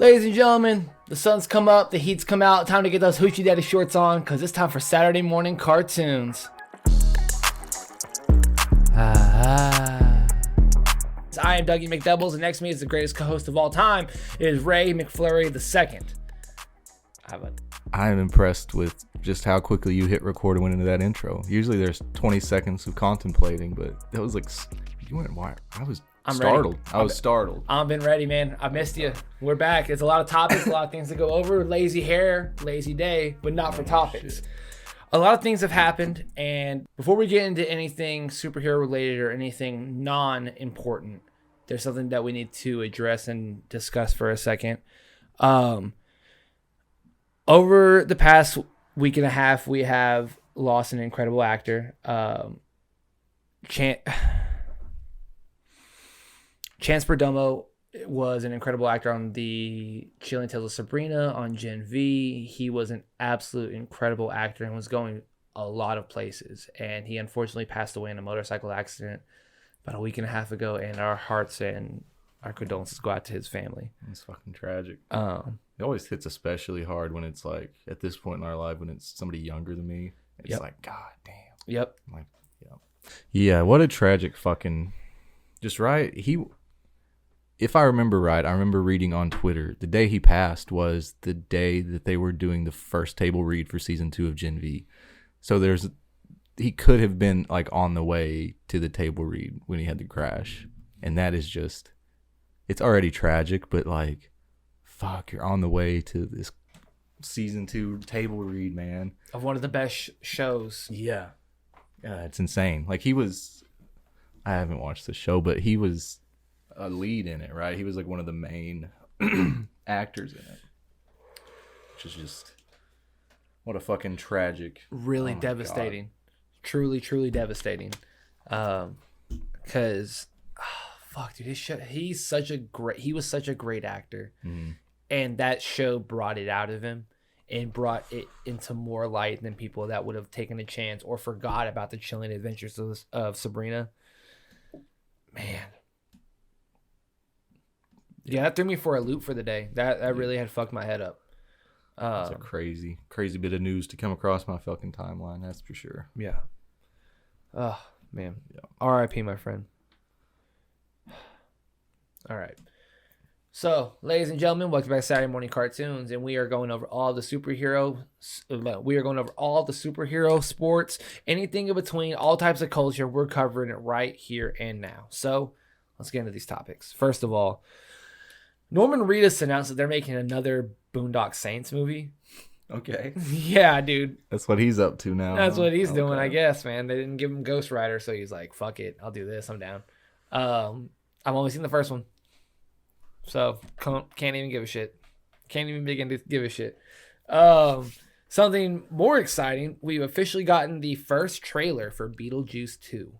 Ladies and gentlemen, the sun's come up, the heat's come out. Time to get those Hoochie Daddy shorts on, because it's time for Saturday morning cartoons. I am Dougie McDoubles, and next to me is the greatest co-host of all time. It is Ray McFlurry II. I am impressed with just how quickly you hit record and went into that intro. Usually there's 20 seconds of contemplating, but that was like, you went wild. I'm startled. Ready. I was startled. I've been ready, man. I missed you. We're back. It's a lot of topics, a lot of things to go over. Lazy hair, lazy day, but not for topics. Shit. A lot of things have happened, and before we get into anything superhero related or anything non-important, there's something that we need to address and discuss for a second. Over the past week and a half, we have lost an incredible actor. Chance Perdomo was an incredible actor on the Chilling Tales of Sabrina on Gen V. He was an absolute incredible actor and was going a lot of places. And he unfortunately passed away in a motorcycle accident about a week and a half ago. And our hearts and our condolences go out to his family. It's fucking tragic. It always hits especially hard when it's like at this point in our life when it's somebody younger than me. It's like, God damn. Yep. Like, yeah. What a tragic fucking. Just right. If I remember right, I remember reading on Twitter the day he passed was the day that they were doing the first table read for season 2 of Gen V. So he could have been like on the way to the table read when he had the crash, and that is just, it's already tragic, but like, fuck, you're on the way to this season 2 table read, man, of one of the best shows. Yeah, it's insane. Like I haven't watched the show, but he was a lead in it, right? He was like one of the main actors in it, which is just, what a fucking tragic, really devastating. Truly devastating. Because fuck, dude, he was such a great actor. Mm-hmm. And that show brought it out of him and brought it into more light than people that would have taken a chance or forgot about the chilling adventures of Sabrina. Man. Yeah, that threw me for a loop for the day. That really had fucked my head up. It's a crazy bit of news to come across my fucking timeline, that's for sure. Yeah. Oh, man. Yeah. R.I.P., my friend. All right. So, ladies and gentlemen, welcome back to Saturday Morning Cartoons, and we are going over all the superhero. We are going over all the superhero sports, anything in between, all types of culture. We're covering it right here and now. So, let's get into these topics. First of all, Norman Reedus announced that they're making another Boondock Saints movie. Okay. Yeah, dude. That's what he's up to now. That's what he's doing, I guess, man. They didn't give him Ghost Rider, so he's like, fuck it. I'll do this. I'm down. I've only seen the first one. So, can't even give a shit. Can't even begin to give a shit. Something more exciting, we've officially gotten the first trailer for Beetlejuice 2.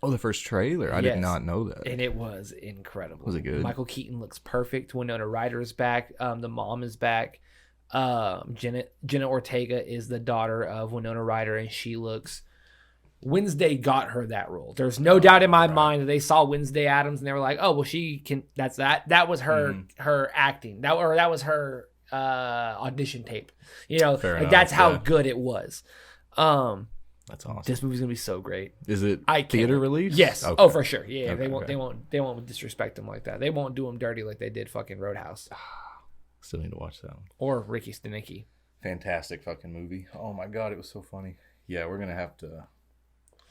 Oh, the first trailer? I did not know that. And it was incredible. Was it good? Michael Keaton looks perfect. Winona Ryder is back. The mom is back. Jenna Ortega is the daughter of Winona Ryder, and she looks... Wednesday got her that role. There's no doubt in my mind that they saw Wednesday Addams and they were like, "Oh, well, she can." That was her her acting. That was her audition tape. You know, that's how good it was. That's awesome. This movie's gonna be so great. Is it theater release? Yes. Okay. Oh, for sure. Yeah. Okay, They won't disrespect them like that. They won't do them dirty like they did fucking Roadhouse. Still need to watch that one. Or Ricky Stenicki. Fantastic fucking movie. Oh my god, it was so funny. Yeah, we're gonna have to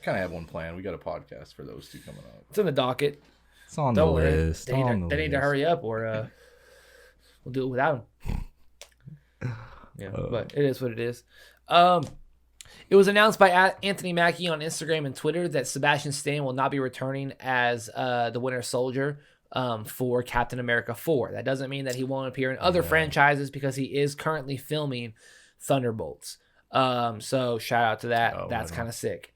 kind of have one planned. We got a podcast for those two coming up. It's in the docket. It's on the list. They need to hurry up, or we'll do it without them. Yeah, but it is what it is. It was announced by Anthony Mackie on Instagram and Twitter that Sebastian Stan will not be returning as the Winter Soldier for Captain America 4. That doesn't mean that he won't appear in other franchises because he is currently filming Thunderbolts. So shout out to that. That's kind of sick.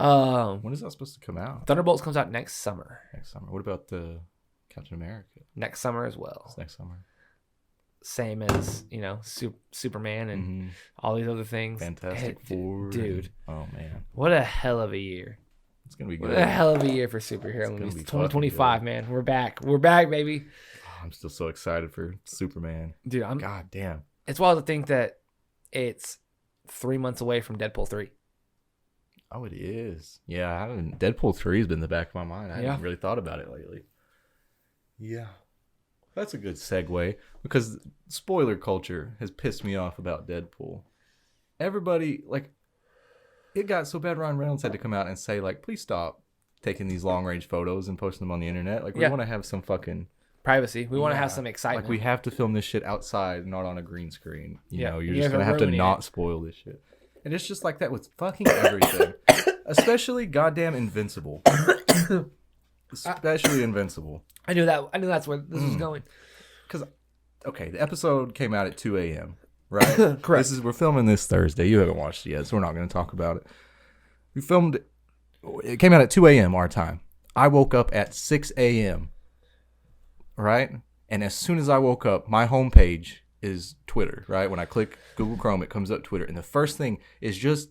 When is that supposed to come out? Thunderbolts comes out next summer. What about the Captain America? Next summer as well. It's next summer. Same as, Superman and all these other things. Fantastic Four. Dude. Oh, man. What a hell of a year. It's going to be good. What a hell of a year for superhero movies. 2025, man. We're back. We're back, baby. I'm still so excited for Superman. Dude, God damn. It's wild to think that it's 3 months away from Deadpool 3. Oh, it is. Yeah, I haven't. Deadpool 3 has been in the back of my mind. I haven't really thought about it lately. Yeah. That's a good segue because spoiler culture has pissed me off about Deadpool. Everybody, like, it got so bad Ryan Reynolds had to come out and say, like, please stop taking these long-range photos and posting them on the internet. Like, we want to have some fucking... privacy. We want to have some excitement. Like, we have to film this shit outside, not on a green screen. You know, you're just going to have to not spoil this shit. And it's just like that with fucking everything. Especially goddamn Invincible. Especially Invincible. I knew that's where this was going. Because, okay, the episode came out at 2 a.m., right? Correct. We're filming this Thursday. You haven't watched it yet, so we're not going to talk about it. It came out at 2 a.m. our time. I woke up at 6 a.m., right? And as soon as I woke up, my homepage is Twitter, right? When I click Google Chrome, it comes up Twitter. And the first thing is just,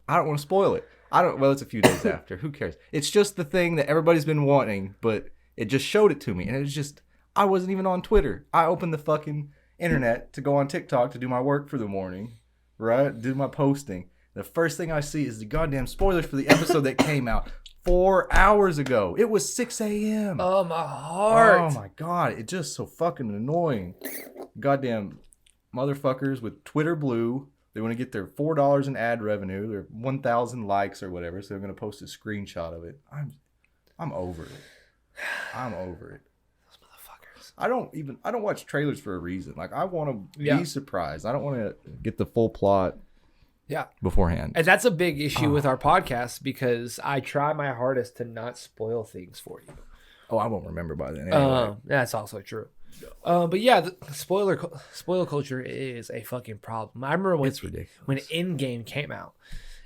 I don't want to spoil it. Well, it's a few days after. Who cares? It's just the thing that everybody's been wanting, but it just showed it to me. And it was just, I wasn't even on Twitter. I opened the fucking internet to go on TikTok to do my work for the morning, right? Do my posting. The first thing I see is the goddamn spoilers for the episode that came out 4 hours ago. It was 6 a.m. Oh, my heart. Oh, my God. It's just so fucking annoying. Goddamn motherfuckers with Twitter Blue. They want to get their $4 in ad revenue, their 1,000 likes or whatever, so they're going to post a screenshot of it. I'm over it. I'm over it. Those motherfuckers. I don't watch trailers for a reason. Like, I want to be surprised. I don't want to get the full plot beforehand. And that's a big issue with our podcast because I try my hardest to not spoil things for you. Oh, I won't remember by then anyway. That's also true. But yeah, the spoiler culture is a fucking problem. I remember when Endgame came out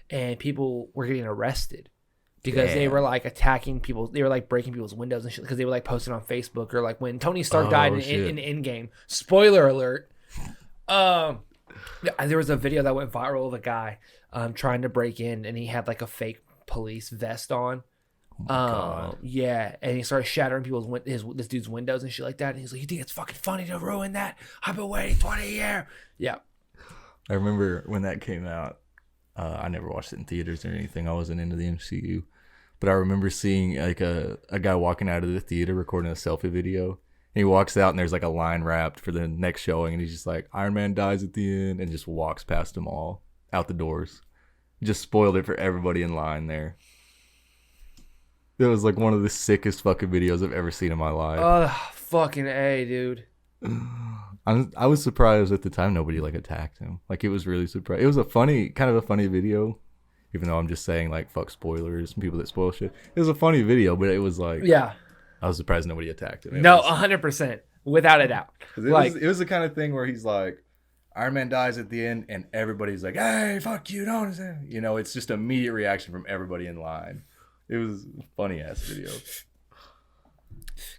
and people were getting arrested because they were like attacking people. They were like breaking people's windows and shit because they were like posting on Facebook, or like when Tony Stark died in Endgame. Spoiler alert. There was a video that went viral of a guy trying to break in, and he had like a fake police vest on. Yeah, and he started shattering this dude's windows and shit like that. And he's like, "You think it's fucking funny to ruin that? I've been waiting 20 years." Yeah, I remember when that came out. I never watched it in theaters or anything. I wasn't into the MCU, but I remember seeing like a guy walking out of the theater recording a selfie video. And he walks out and there's like a line wrapped for the next showing, and he's just like, "Iron Man dies at the end," and just walks past them all out the doors. Just spoiled it for everybody in line there. It was like one of the sickest fucking videos I've ever seen in my life. Fucking A, dude. I was surprised at the time nobody like attacked him. Like, it was really surprised. It was kind of a funny video, even though I'm just saying like fuck spoilers and people that spoil shit. It was a funny video, but it was like, I was surprised nobody attacked him. 100%, without a doubt. It was the kind of thing where he's like, Iron Man dies at the end, and everybody's like, "Hey, fuck you, don't," you know? It's just immediate reaction from everybody in line. It was a funny ass video.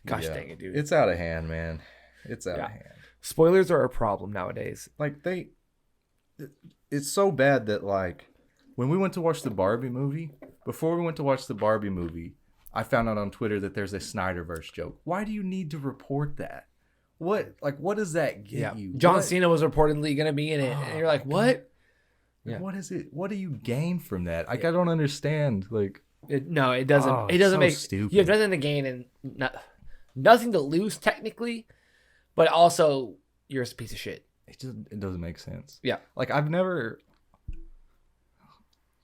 Gosh dang it, dude. It's out of hand, man. It's out of hand. Spoilers are a problem nowadays. Like, it's so bad that, like, when we went to watch the Barbie movie, I found out on Twitter that there's a Snyderverse joke. Why do you need to report that? What does that get you? John Cena was reportedly going to be in it. And you're like, what? Yeah. What is it? What do you gain from that? Like, I don't understand. Like, it doesn't. It doesn't so make stupid. You have nothing to gain and nothing to lose technically, but also you're a piece of shit. It doesn't make sense. Yeah. Like, I've never.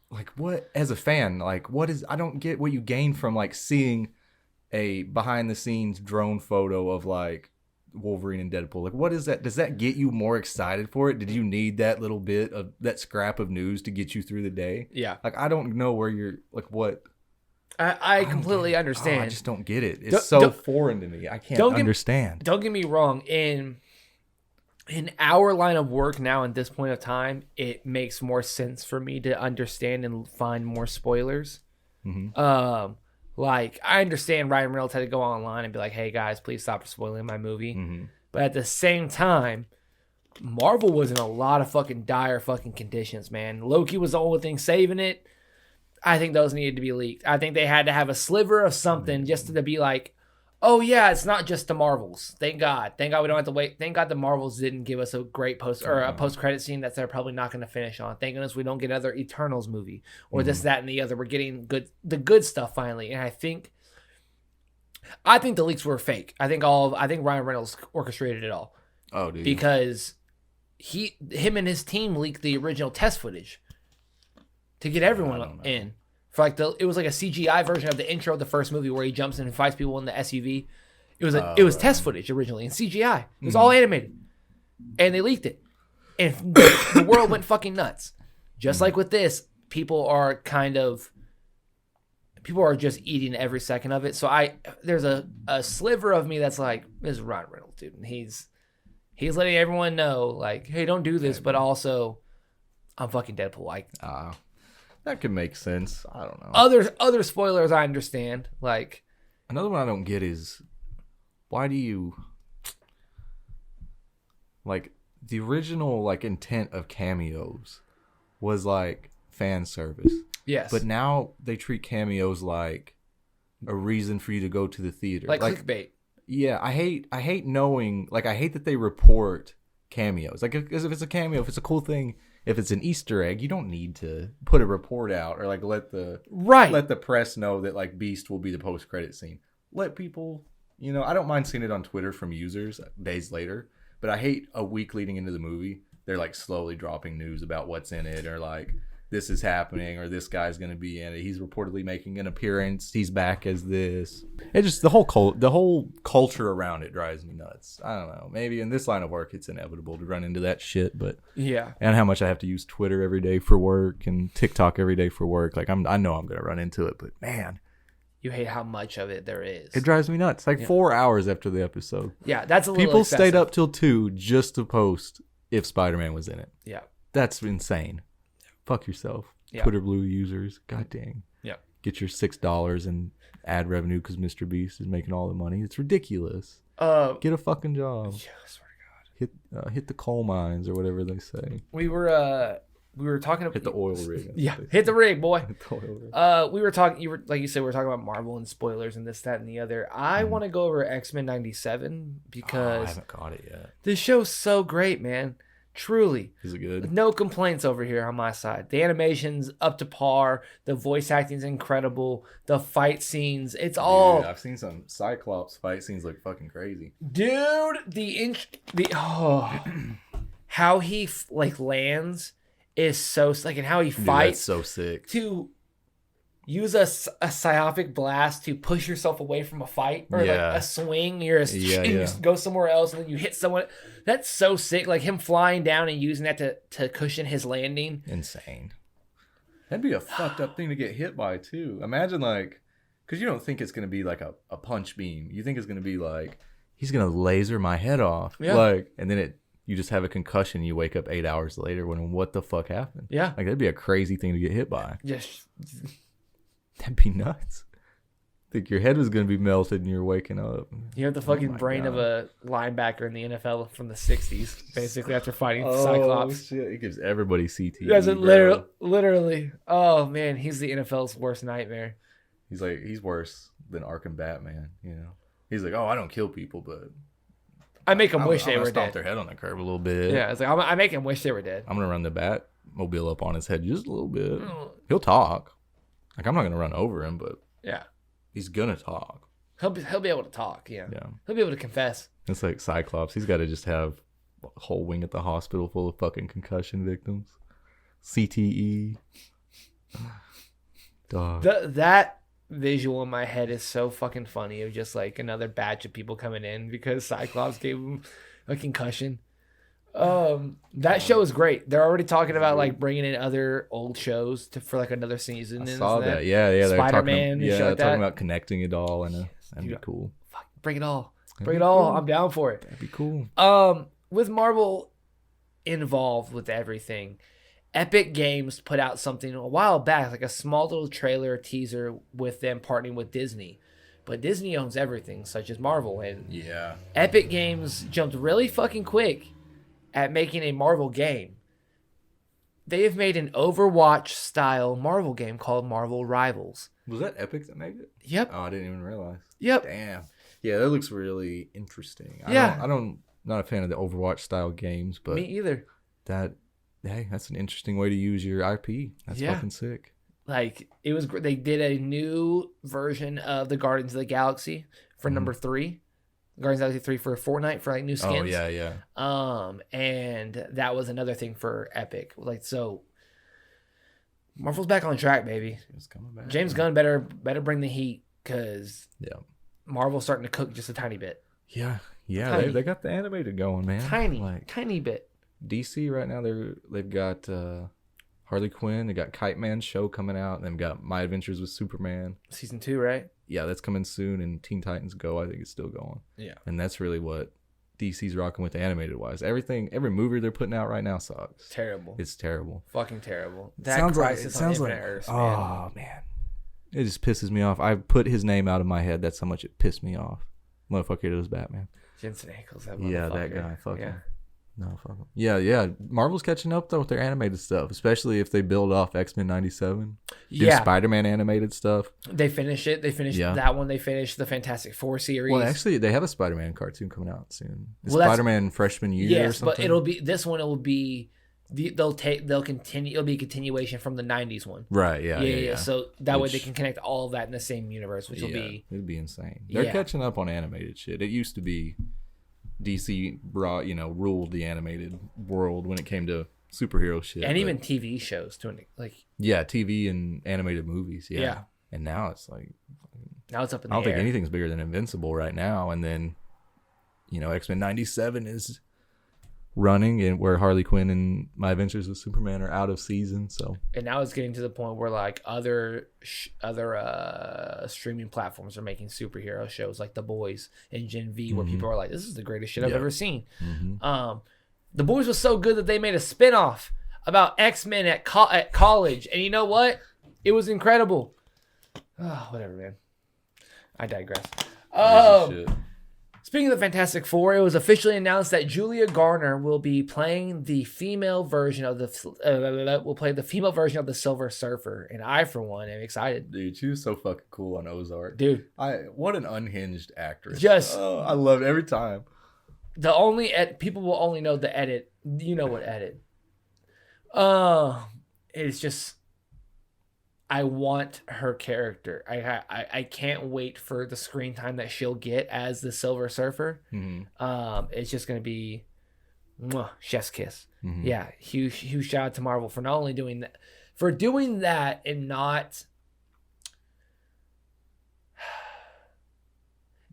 Like, what, as a fan, like, I don't get what you gain from, like, seeing a behind-the-scenes drone photo of, like, Wolverine and Deadpool. Like, what is that? Does that get you more excited for it? Did you need that little bit of, that scrap of news to get you through the day? Yeah. Like, I don't know where you're, like, what. I completely understand. I just don't get it. It's so foreign to me. I can't understand. Don't get me wrong. In our line of work now at this point of time, it makes more sense for me to understand and find more spoilers. Mm-hmm. Like, I understand Ryan Reynolds had to go online and be like, "Hey guys, please stop spoiling my movie." Mm-hmm. But at the same time, Marvel was in a lot of fucking dire fucking conditions, man. Loki was the only thing saving it. I think those needed to be leaked. I think they had to have a sliver of something just to be like, Oh yeah, it's not just the Marvels. Thank God. Thank God we don't have to wait. Thank God the Marvels didn't give us a great post credit scene that they're probably not going to finish on. Thank goodness we don't get another Eternals movie or this, that, and the other. We're getting the good stuff finally, and I think the leaks were fake. I think Ryan Reynolds orchestrated it all. Oh, dude. Because him and his team leaked the original test footage to get everyone in. For it was like a CGI version of the intro of the first movie where he jumps in and fights people in the SUV. It was test footage originally in CGI. It was all animated, and they leaked it, and the world went fucking nuts. Just like with this, people are just eating every second of it. So there's a sliver of me that's like, this is Ryan Reynolds, dude, and he's letting everyone know, like, hey, don't do this, but also, I'm fucking Deadpool. That could make sense. I don't know. Other spoilers I understand. Like, another one I don't get is, why do you, like, the original intent of cameos was fan service. Yes. But now they treat cameos like a reason for you to go to the theater. Like clickbait. Yeah, I hate knowing, I hate that they report cameos. Because if it's a cameo, if it's a cool thing, if it's an Easter egg, you don't need to put a report out or let the press know that Beast will be the post-credit scene. Let people, I don't mind seeing it on Twitter from users days later, but I hate a week leading into the movie, they're slowly dropping news about what's in it, or this is happening, or this guy's going to be in it. He's reportedly making an appearance. He's back as this. It just, the whole culture around it drives me nuts. I don't know. Maybe in this line of work, it's inevitable to run into that shit, but yeah. And how much I have to use Twitter every day for work and TikTok every day for work. I know I'm going to run into it, but man, you hate how much of it there is. It drives me nuts. 4 hours after the episode. Yeah, that's a little People excessive. stayed up till 2 just to post if Spider-Man was in it. Yeah. That's insane. Fuck yourself. Yeah. Twitter Blue users. God dang. Yeah. Get your $6 in ad revenue because Mr. Beast is making all the money. It's ridiculous. Get a fucking job. Yeah, I swear to God. Hit the coal mines or whatever they say. We were talking about hit the oil rig. Yeah, hit the rig, boy. Hit the oil rig. We were talking. Like you said, we were talking about Marvel and spoilers and this, that, and the other. I want to go over X-Men '97 because I haven't caught it yet. This show's so great, man. Truly. Is it good? No complaints over here on my side. The animation's up to par. The voice acting's incredible. The fight scenes, it's all. Dude, I've seen some Cyclops fight scenes look fucking crazy. Dude, how he lands is so and how he fights. That's so sick. To use a psionic blast to push yourself away from a fight or a swing, you go somewhere else and then you hit someone. That's so sick. Him flying down and using that to cushion his landing. Insane. That'd be a fucked up thing to get hit by too. Imagine because you don't think it's gonna be a punch beam. You think it's gonna be he's gonna laser my head off. Yeah. And then you just have a concussion. You wake up 8 hours later wondering what the fuck happened. Yeah. That'd be a crazy thing to get hit by. Yes. That'd be nuts. Think your head was gonna be melted and you're waking up. You have the fucking brain of a linebacker in the NFL from the 60s, basically, after fighting Cyclops. Shit. It gives everybody CTE. That's literally. Oh man, he's the NFL's worst nightmare. He's worse than Arkham Batman, He's oh, I don't kill people, but I make them wish they were stomp dead. their head on the curb a little bit. Yeah, it's I make him wish they were dead. I'm gonna run the Batmobile up on his head just a little bit. He'll talk. I'm not gonna run over him, but yeah, he's gonna talk. He'll be able to talk. Yeah. He'll be able to confess. It's like Cyclops. He's got to just have a whole wing at the hospital full of fucking concussion victims. CTE. Dog. That visual in my head is so fucking funny. Of just another batch of people coming in because Cyclops gave him a concussion. That show is great. They're already talking about bringing in other old shows for another season. I saw that. Yeah. Spider-Man. They're talking about connecting it all, and that'd be cool. Fuck, bring it all. Bring it all. Cool. I'm down for it. That'd be cool. With Marvel involved with everything, Epic Games put out something a while back, a small little trailer teaser with them partnering with Disney. But Disney owns everything, such as Marvel, and Epic Games jumped really fucking quick at making a Marvel game. They have made an Overwatch-style Marvel game called Marvel Rivals. Was that Epic that made it? Yep. Oh, I didn't even realize. Yep. Damn. Yeah, that looks really interesting. Yeah. I don't not a fan of the Overwatch style games, but Me either. that's an interesting way to use your IP. That's fucking sick. Like, it was great. They did a new version of the Guardians of the Galaxy for number 3. Guardians of the Galaxy 3 for Fortnite for like new skins. Oh yeah. And that was another thing for Epic. Like, so Marvel's back on track, baby. It's coming back. James Gunn better bring the heat, because Yeah. Marvel's starting to cook just a tiny bit. Yeah. Tiny. They got the animated going, man. Tiny bit. DC right now they've got Harley Quinn, they got Kite Man's show coming out, and they've got My Adventures with Superman. Season 2, right? Yeah, that's coming soon, and Teen Titans Go, I think, is still going. Yeah. And that's really what DC's rocking with animated wise. Every movie they're putting out right now sucks. Terrible. It's terrible. Fucking terrible. It sounds like Earth, oh man. It just pisses me off. I put his name out of my head. That's how much it pissed me off. Motherfucker does Batman. Jensen Ackles, that motherfucker. Yeah, that guy. Fuck yeah. him. No, fuck him. Yeah. Marvel's catching up though with their animated stuff, especially if they build off X-Men 97. Do Spider-Man animated stuff. They finished it. They finished that one. They finished the Fantastic Four series. Well, actually, they have a Spider-Man cartoon coming out soon. Well, Spider-Man freshman year or something. But it'll be this one. It will be they'll continue. It'll be a continuation from the 90s one. Right. Yeah. So that way they can connect all of that in the same universe, which will be it'd be insane. They're catching up on animated shit. It used to be DC ruled the animated world when it came to superhero shit, and even TV shows too. Like TV and animated movies. Yeah. And now it's like now it's up in the I air. don't think anything's bigger than Invincible right now. And then X-Men 97 is running, and where Harley Quinn and My Adventures with Superman are out of season. So and now it's getting to the point where like other streaming platforms are making superhero shows like The Boys and Gen V, where people are like, "This is the greatest shit I've ever seen." The Boys was so good that they made a spinoff about X-Men at college, and you know what? It was incredible. Oh, whatever, man. I digress. Speaking of the Fantastic Four, it was officially announced that Julia Garner will be playing the female version of the Silver Surfer, and I, for one, am excited. Dude, she was so fucking cool on Ozark. Dude, what an unhinged actress. I love it every time. The only people will only know the edit. You know what edit? It's just. I want her character. I can't wait for the screen time that she'll get as the Silver Surfer. It's just gonna be, chef's kiss. Yeah, huge shout out to Marvel for not only doing that, and not.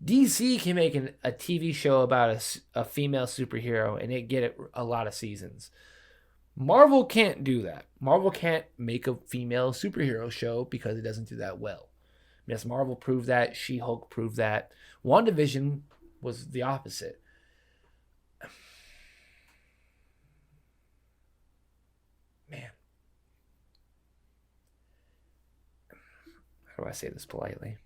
DC can make a TV show about a female superhero and it get a lot of seasons. Marvel can't do that. Marvel can't make a female superhero show because it doesn't do that well. Yes, Marvel proved that. She-Hulk proved that. WandaVision was the opposite. Man. How do I say this politely?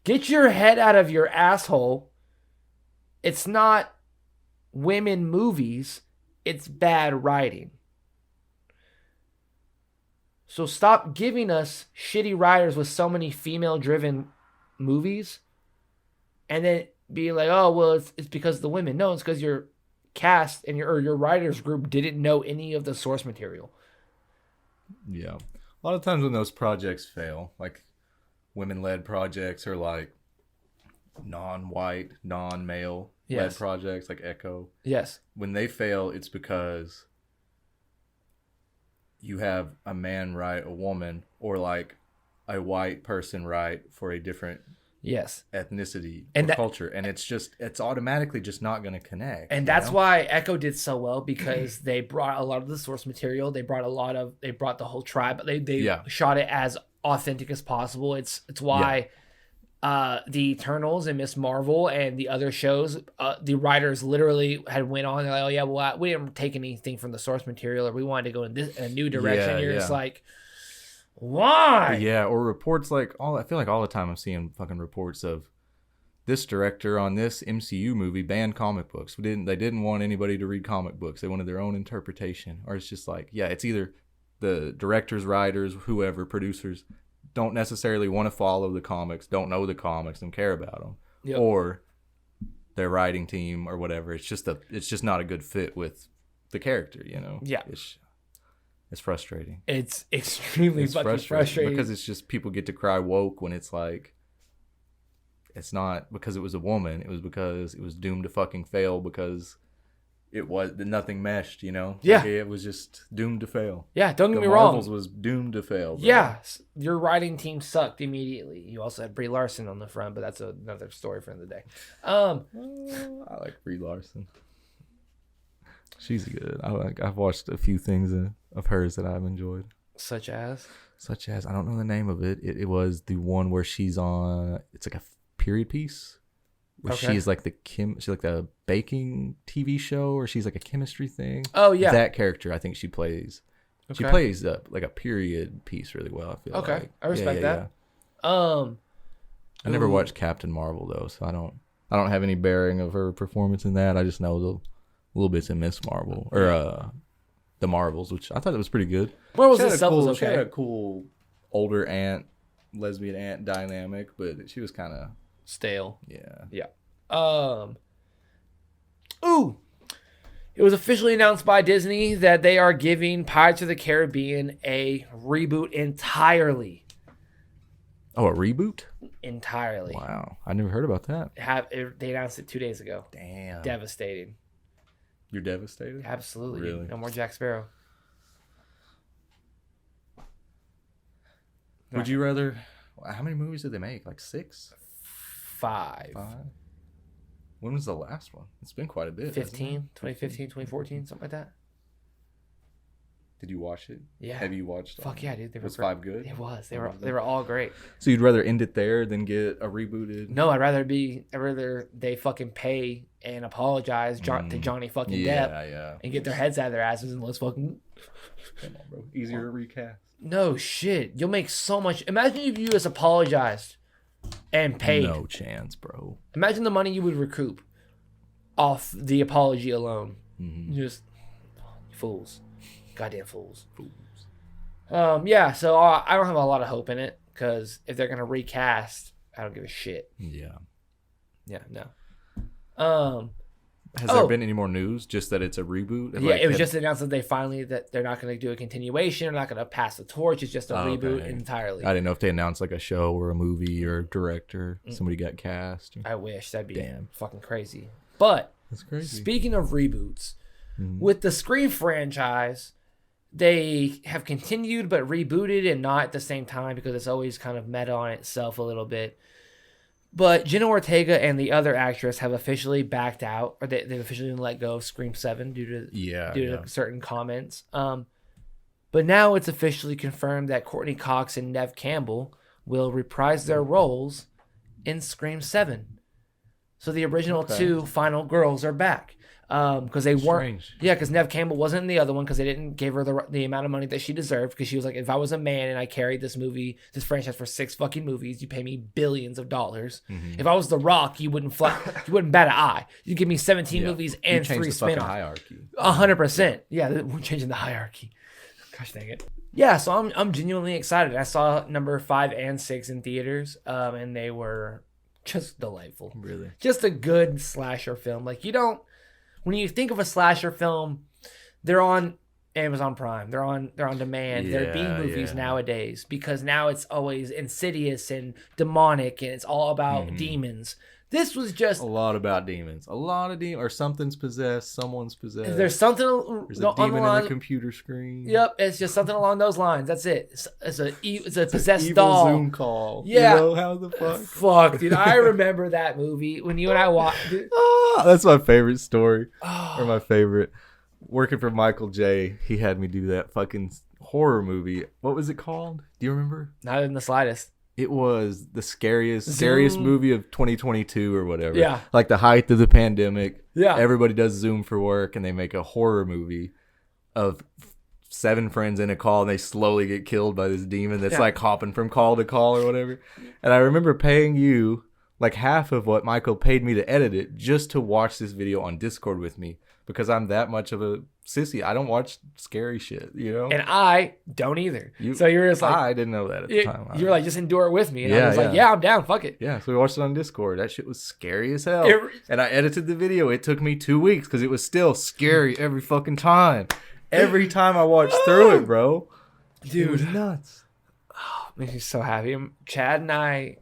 Get your head out of your asshole. It's not women movies. It's bad writing. So stop giving us shitty writers with so many female-driven movies and then be like, oh, well, it's because of the women. No, it's because your cast and your writers group didn't know any of the source material. Yeah. A lot of times when those projects fail, like women-led projects or like non-white, non-male led projects like Echo. Yes. When they fail, it's because you have a man write a woman, or like a white person write for a different ethnicity and culture, and it's automatically just not going to connect. And that's why Echo did so well, because they brought a lot of the source material. They brought the whole tribe. They shot it as authentic as possible. It's why. The Eternals and Miss Marvel and the other shows, the writers literally had went on. They're like, oh yeah, well, we didn't take anything from the source material, or we wanted to go in a new direction. You're just like, why? Yeah, or reports like I feel like all the time I'm seeing fucking reports of this director on this MCU movie banned comic books. They didn't want anybody to read comic books. They wanted their own interpretation. Or it's just like, it's either the directors, writers, whoever, producers don't necessarily want to follow the comics, don't know the comics, and care about them, Yep. or their writing team or whatever. It's just not a good fit with the character, you know. Yeah. It's frustrating. It's extremely fucking frustrating because it's just people get to cry woke when it's like, it's not because it was a woman. It was because it was doomed to fucking fail because nothing meshed, you know? Yeah. Like, it was just doomed to fail. Yeah, don't get The me wrong. Marvels was doomed to fail. Bro. Yeah, your writing team sucked immediately. You also had Brie Larson on the front, but that's another story for another day. I like Brie Larson. She's good. I've watched a few things of hers that I've enjoyed. Such as I don't know the name of it. It was the one where she's on. It's like a period piece. Where she's like she's like the baking TV show, or she's like a chemistry thing. Oh yeah, that character I think she plays. Okay. She plays like a period piece really well. I feel like. I respect that. Yeah. I never watched Captain Marvel though, so I don't have any bearing of her performance in that. I just know the little bits in Miss Marvel or the Marvels, which I thought it was pretty good. Marvels itself was okay. She had a cool older lesbian aunt dynamic, but she was kind of stale. Yeah. It was officially announced by Disney that they are giving Pirates of the Caribbean a reboot entirely. Oh, a reboot? Entirely. Wow. I never heard about that. They announced it 2 days ago. Damn. Devastating. You're devastated? Absolutely. Really? No more Jack Sparrow. Would you rather... How many movies did they make? Like 6? 5. When was the last one? It's been quite a bit. 2015, 2014, something like that. Did you watch it? Yeah. Have you watched? Fuck yeah, dude. Was 5 good? It was. They were all great. So you'd rather end it there than get a rebooted? No, I'd rather they fucking pay and apologize to Johnny fucking Depp and get their heads out of their asses and let's fucking... Come on, bro. Easier to recast. No shit. You'll make so much. Imagine if you just apologized and paid. No chance, bro. Imagine the money you would recoup off the apology alone. Mm-hmm. Just fools. Goddamn fools. Yeah, so I don't have a lot of hope in it because if they're gonna recast, I don't give a shit. Yeah. Yeah, no. Has there been any more news? Just that it's a reboot? Yeah, it was just announced that they're not going to do a continuation. They're not going to pass the torch. It's just a reboot entirely. I didn't know if they announced like a show or a movie or a director. Somebody got cast. I wish. That'd be fucking crazy. But that's crazy. Speaking of reboots, with the Scream franchise, they have continued but rebooted and not at the same time because it's always kind of meta on itself a little bit. But Jenna Ortega and the other actress have officially backed out, or they've officially let go of Scream 7 due to certain comments. But now it's officially confirmed that Courtney Cox and Neve Campbell will reprise their roles in Scream 7. So the original 2 final girls are back. Because they weren't, because Neve Campbell wasn't in the other one because they didn't give her the amount of money that she deserved. Because she was like, if I was a man and I carried this franchise for 6 fucking movies, you pay me billions of dollars. Mm-hmm. If I was The Rock, you wouldn't bat an eye. You give me 17 movies and 3 spin-offs. Hierarchy. 100%. Yeah, we're changing the hierarchy. Gosh dang it. Yeah, so I'm genuinely excited. I saw number 5 and 6 in theaters, and they were just delightful. Really, just a good slasher film. Like when you think of a slasher film, they're on Amazon Prime. They're on demand. Yeah, they're B-movies nowadays because now it's always insidious and demonic and it's all about demons. This was just a lot about demons. A lot of demons. Or something's possessed. Someone's possessed. There's something. There's a demon in the computer screen. Yep, it's just something along those lines. That's it. It's a possessed evil doll. Zoom call. Yeah. You know, how the fuck? Fuck, dude. I remember that movie when you and I watched it. That's my favorite story. Or my favorite. Working for Michael J., he had me do that fucking horror movie. What was it called? Do you remember? Not in the slightest. It was the scariest movie of 2022 or whatever. Yeah. Like the height of the pandemic. Yeah. Everybody does Zoom for work and they make a horror movie of 7 friends in a call and they slowly get killed by this demon that's like hopping from call to call or whatever. And I remember paying you like half of what Michael paid me to edit it just to watch this video on Discord with me because I'm that much of a sissy. I don't watch scary shit, you know? And I don't either. So you're just like, I didn't know that at the time. You're like, just endure it with me. And I was like, I'm down. Fuck it. Yeah, so we watched it on Discord. That shit was scary as hell. And I edited the video. It took me 2 weeks because it was still scary every fucking time. Every time I watched through it, bro. Dude. It was nuts. Oh, makes me so happy. Chad and I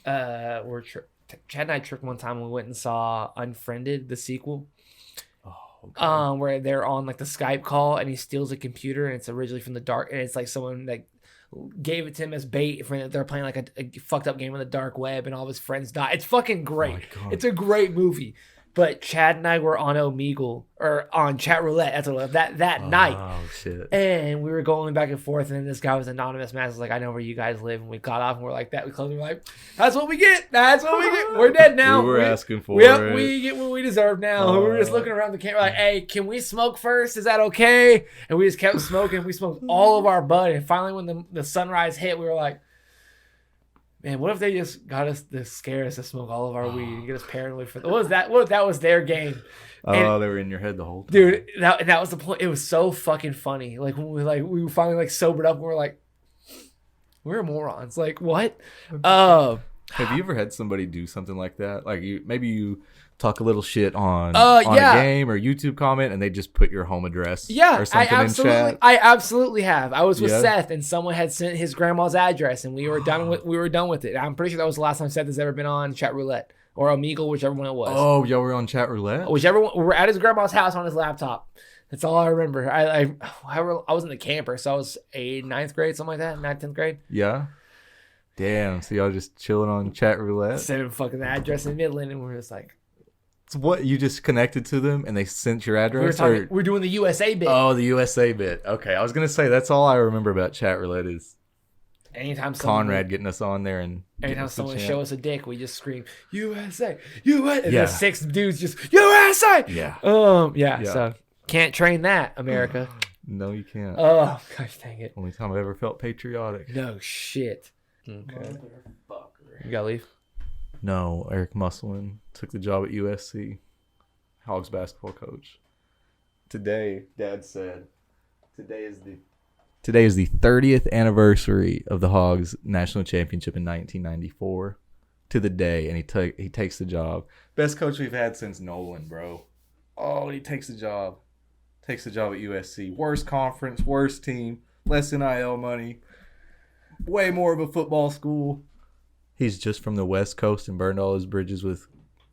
tripped one time. We went and saw Unfriended, the sequel. Okay. Where they're on like the Skype call and he steals a computer and it's originally from the dark and it's like someone like gave it to him as bait for they're playing like a fucked up game on the dark web and all of his friends die. It's fucking great. It's a great movie. But Chad and I were on Omegle or on Chat Roulette. That's what that night. Oh shit! And we were going back and forth, and then this guy was anonymous. Man, was like, "I know where you guys live." And we got off, and we're like that. We closed. We're like, "That's what we get. That's what we get. We're dead now. We were asking for it. We get what we deserve now." We were just looking around the camera, like, "Hey, can we smoke first? Is that okay?" And we just kept smoking. We smoked all of our bud, and finally, when the sunrise hit, we were like, man, what if they just got us to scare us to smoke all of our weed and get us paranoid for what was that? What if that was their game? And, they were in your head the whole time. Dude, that was the point. It was so fucking funny. Like when we finally like sobered up and we're like, we're morons. Like what? Have you ever had somebody do something like that? Like you talk a little shit on a game or YouTube comment and they just put your home address or something in chat? I absolutely have. I was with Seth and someone had sent his grandma's address and we were done with it. I'm pretty sure that was the last time Seth has ever been on Chat Roulette or Omegle, whichever one it was. Oh, y'all were on Chat Roulette? Whichever one. We were at his grandma's house on his laptop. That's all I remember. I was in the camper, so I was 9th grade, something like that, 9th, 10th grade. Yeah. Damn, so y'all just chilling on Chat Roulette? Sent him fucking the address in Midland and we were just like, so what, you just connected to them and they sent your address? We're doing the USA bit. Oh, the USA bit. Okay, I was going to say, that's all I remember about Chat Roulette is anytime Conrad getting us on there. And anytime someone show us a dick, we just scream, USA, USA. And there's 6 dudes just, USA! Yeah. So can't train that, America. No, you can't. Oh, gosh, dang it. Only time I've ever felt patriotic. No shit. Okay. You gotta leave? No, Eric Musselman took the job at USC, Hogs basketball coach. Today, Dad said, today is the 30th anniversary of the Hogs national championship in 1994. To the day, and he takes the job. Best coach we've had since Nolan, bro. Oh, and he takes the job. Takes the job at USC. Worst conference, worst team, less NIL money, way more of a football school. He's just from the West Coast and burned all his bridges with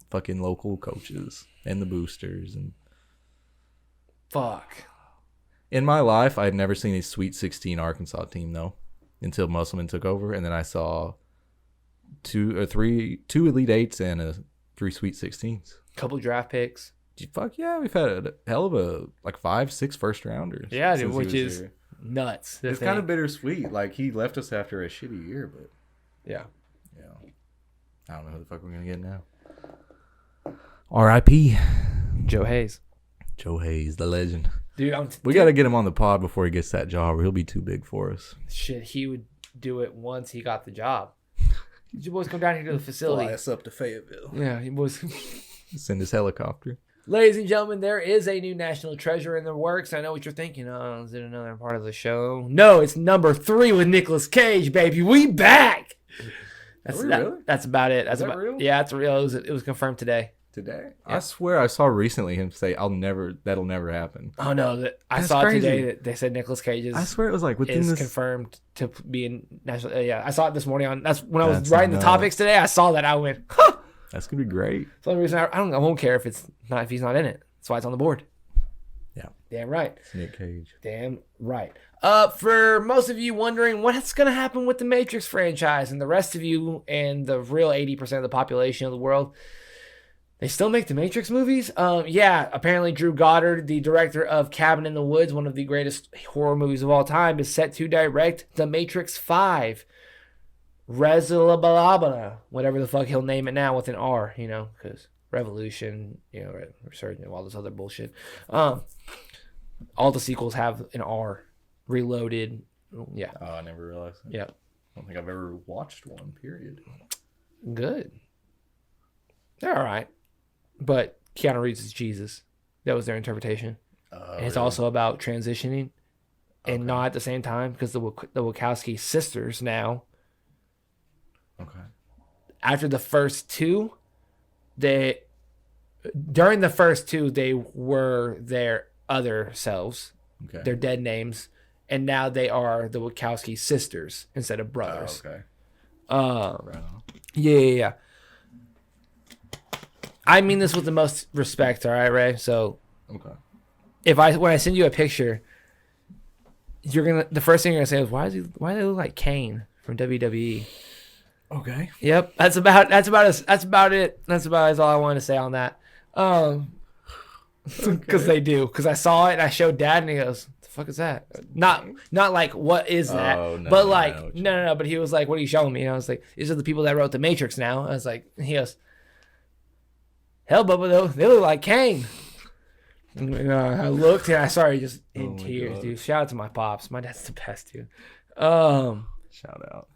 fucking local coaches and the boosters. And fuck. In my life, I had never seen a Sweet 16 Arkansas team, though, until Musselman took over. And then I saw two Elite Eights and 3 Sweet 16s. Couple draft picks. Fuck yeah, we've had a hell of a 5-6 first rounders. Yeah, dude, which is nuts. It's kind of bittersweet. Like he left us after a shitty year, but yeah. I don't know who the fuck we're gonna get now. R.I.P. Joe Hayes. Joe Hayes, the legend. Dude, we got to get him on the pod before he gets that job, or he'll be too big for us. Shit, he would do it once he got the job. You boys come down here to the facility. Fly us up to Fayetteville. Yeah, he boys. Send his helicopter. Ladies and gentlemen, there is a new national treasure in the works. I know what you're thinking. Oh, is it another part of the show? No, it's number 3 with Nicolas Cage, baby. We back. That's about it. That's about real? Yeah, it's real. It was confirmed today. Yeah. I swear I saw recently him say, that'll never happen. Oh no, I saw it today that they said Nicolas Cage is. I swear it was like within this confirmed to be in national. I saw it this morning that's when I was writing the topics today. I saw that. I went, huh. That's gonna be great. It's the only reason I won't care if he's not in it. That's why it's on the board. Yeah. Damn right. It's Nick Cage. Damn right. For most of you wondering what's going to happen with the Matrix franchise and the rest of you and the real 80% of the population of the world, they still make the Matrix movies? Apparently Drew Goddard, the director of Cabin in the Woods, one of the greatest horror movies of all time, is set to direct The Matrix 5. Resurrection, whatever the fuck he'll name it now with an R, because Revolution, Resurgent, all this other bullshit. All the sequels have an R. Reloaded. Yeah. Oh, I never realized that. Yeah. I don't think I've ever watched one, period. Good. They're all right, but Keanu Reeves is Jesus. That was their interpretation. And it's also about transitioning, and not at the same time, because the Wachowski sisters now. Okay. After the first two, during the first two, they were their other selves, their dead names, and now they are the Wachowski sisters instead of brothers. Oh, okay. Right on. Yeah. I mean this with the most respect, all right, Ray? So, when I send you a picture, the first thing you're gonna say is, why do they look like Kane from WWE? Okay. Yep, that's about it. That's all I wanted to say on that. Because they do. Because I saw it and I showed Dad and he goes, "The fuck is that?" Not like what is that, but like no. But he was like, "What are you showing me?" And I was like, "These are the people that wrote The Matrix." Now I was like, he goes, "Hell, Bubba, they look like Kane." And, I looked and I started just in tears, dude. Shout out to my pops. My dad's the best, dude. Shout out.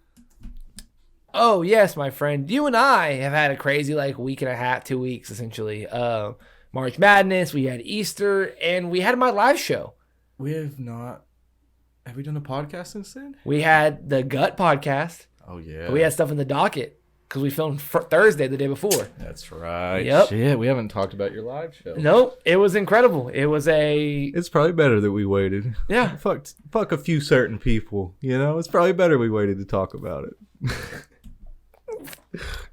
Oh, yes, my friend. You and I have had a crazy, week and a half, 2 weeks, essentially. March Madness, we had Easter, and we had my live show. We have not... Have we done a podcast since then? We had the Gut podcast. Oh, yeah. We had stuff in the docket, because we filmed Thursday, the day before. That's right. Yep. Shit, we haven't talked about your live show. Nope. It was incredible. It was It's probably better that we waited. Yeah. Fuck a few certain people, It's probably better we waited to talk about it.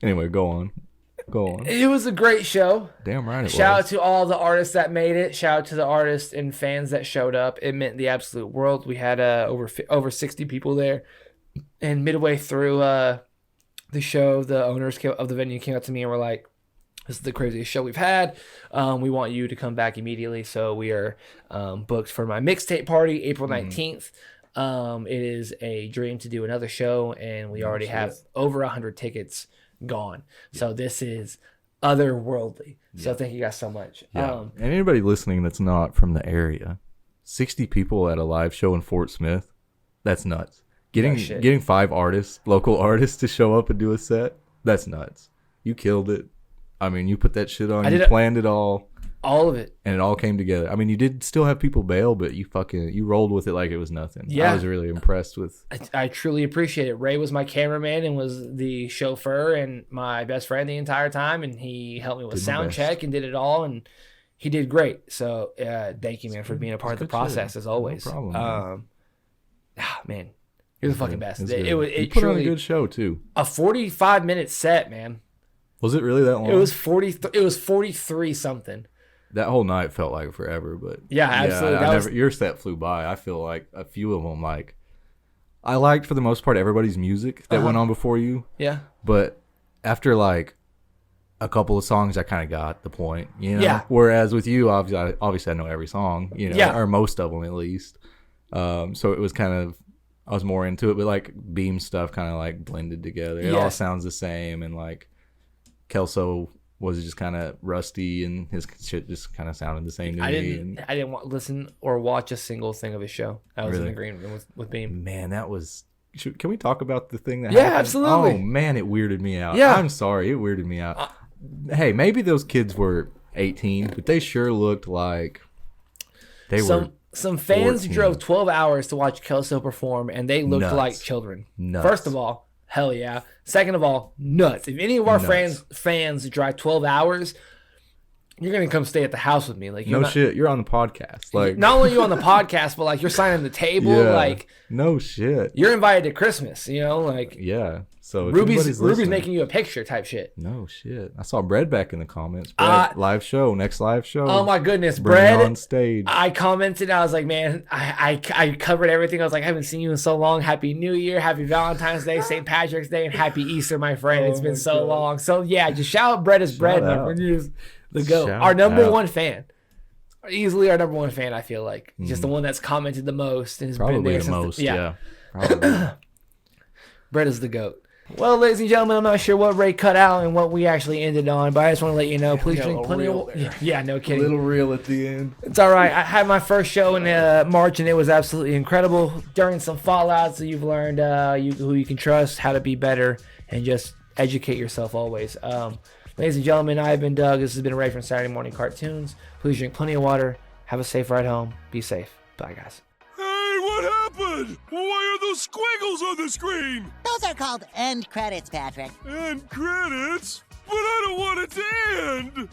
Anyway, go on. It was a great show. Damn right it was. Shout out to all the artists that made it. Shout out to the artists and fans that showed up. It meant the absolute world. We had over 60 people there. And midway through the show, the owners of the venue came up to me and were like, "This is the craziest show we've had. We want you to come back immediately." So we are booked for my mixtape party, April 19th. It is a dream to do another show, and we already have over 100 tickets gone. Yeah. So this is otherworldly. Yeah. So thank you guys so much. Yeah. And anybody listening that's not from the area, 60 people at a live show in Fort Smith, that's nuts. Getting 5 local artists to show up and do a set, that's nuts. You killed it. I mean, you put that shit on. You planned it all. All of it. And it all came together. I mean, you did still have people bail, but you rolled with it like it was nothing. Yeah. I was really impressed with. I truly appreciate it. Ray was my cameraman and was the chauffeur and my best friend the entire time. And he helped me with sound check and did it all. And he did great. So thank you, man, for being a part of the process as always. No problem, man. You're the fucking best. It you put on a good show, too. A 45-minute set, man. Was it really that long? It was 43 something. That whole night felt like forever, but yeah, absolutely. Your set flew by. I feel like a few of them, I liked for the most part everybody's music that went on before you. Yeah. But after a couple of songs, I kind of got the point, Yeah. Whereas with you, obviously I know every song, or most of them at least. So it was kind of, I was more into it, but Beam stuff kind of blended together. It all sounds the same, and Kelso was just kind of rusty, and his shit just kind of sounded the same to me. I didn't listen or watch a single thing of his show. I was in agreement with Beam. Man, that was... Can we talk about the thing that happened? Yeah, absolutely. Oh, man, it weirded me out. Yeah. I'm sorry, it weirded me out. Hey, maybe those kids were 18, but they sure looked like they were... Some fans 14. drove 12 hours to watch Kelso perform, and they looked like children. Nuts. First of all, hell yeah. Second of all, nuts. If any of our fans drive 12 hours, you're going to come stay at the house with me. Shit. You're on the podcast. Not only are you on the podcast, but you're signing the table. Yeah. No shit. You're invited to Christmas, Yeah. So Ruby's making you a picture type shit. No shit. I saw Brad back in the comments. Live show, next live show. Oh my goodness, Bring Brad on stage. I commented. I was like, man, I covered everything. I was like, I haven't seen you in so long. Happy New Year, Happy Valentine's Day, St. Patrick's Day, and Happy Easter, my friend. It's been so long. So yeah, just shout out Brad as Brad, my friend. You're the GOAT. Our number one fan. Easily our number one fan, I feel like. Just the one that's commented the most and has probably been there the most. Yeah. Probably. Brad is the GOAT. Well, ladies and gentlemen, I'm not sure what Ray cut out and what we actually ended on, but I just want to let you know, please drink plenty of... Yeah, no kidding. A little real at the end. It's all right. I had my first show in March, and it was absolutely incredible. During some fallouts, so you've learned who you can trust, how to be better, and just educate yourself always. Ladies and gentlemen, I have been Doug. This has been Ray from Saturday Morning Cartoons. Please drink plenty of water. Have a safe ride home. Be safe. Bye, guys. Hey, what happened? Why are those squiggles on the screen? Those are called end credits, Patrick. End credits? But I don't want it to end!